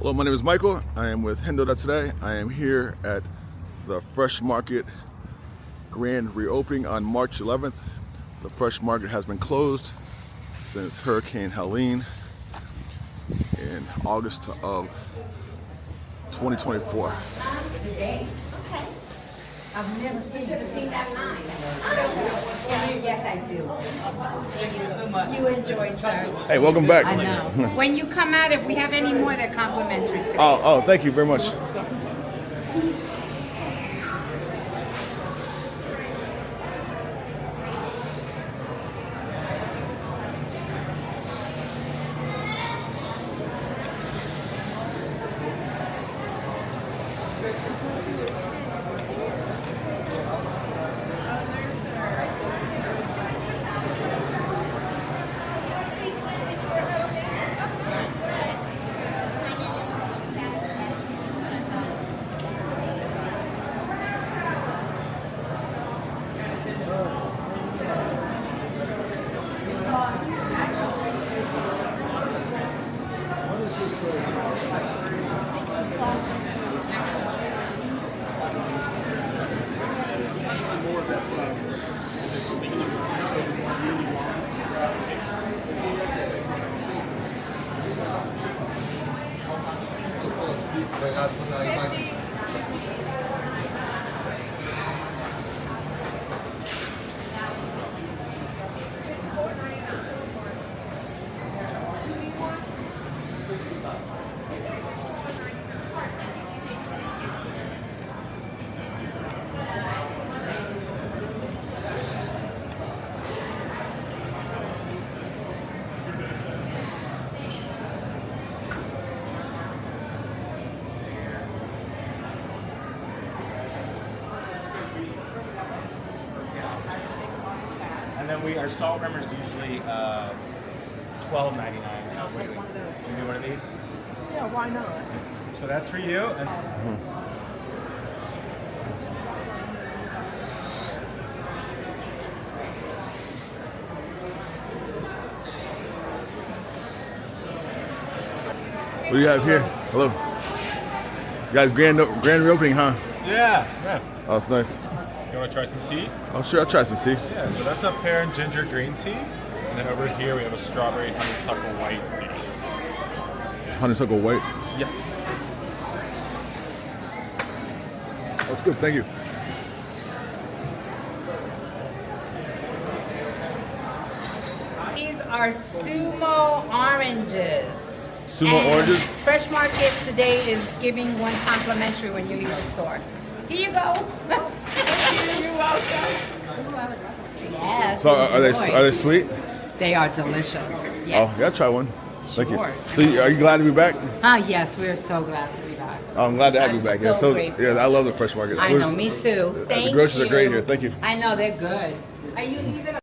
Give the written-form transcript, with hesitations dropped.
Hello, my name is Michael. I am with Hendo.Today. I am here at the Fresh Market grand reopening on March 11th. The Fresh Market has been closed since Hurricane Helene in August of 2024. Today? Okay. I've never seen that line. Yes, I do. Thank you so much. You enjoy, sir. Hey, welcome back. I know. When you come out, if we have any more, they're complimentary today. Oh, thank you very much. And then our salt rimmer is usually $12.99. Do you need one of these? Yeah, why not? So that's for you. And What do you have here? Hello. You guys grand reopening, huh? yeah. Oh, it's nice. You want to try some tea? Oh, sure, I'll try some tea. Yeah. So that's a pear and ginger green tea. And then over here we have a strawberry honeysuckle white tea. Honeysuckle white. Yes. That's good, thank you. These are Sumo oranges. Sumo And oranges? Fresh Market today is giving one complimentary when you leave the store. Here you go. You're welcome. Yes. So are enjoy. they sweet? They are delicious. Yes. Oh, yeah, try one. Thank Sure. you. So are you glad to be back? Yes, we're so glad to be back. Oh, I'm glad to have I'm you back. so grateful. Yeah, I love the Fresh Market. I know, me too. Thank you. The groceries are great here. Thank you. I know, they're good. Are you leaving?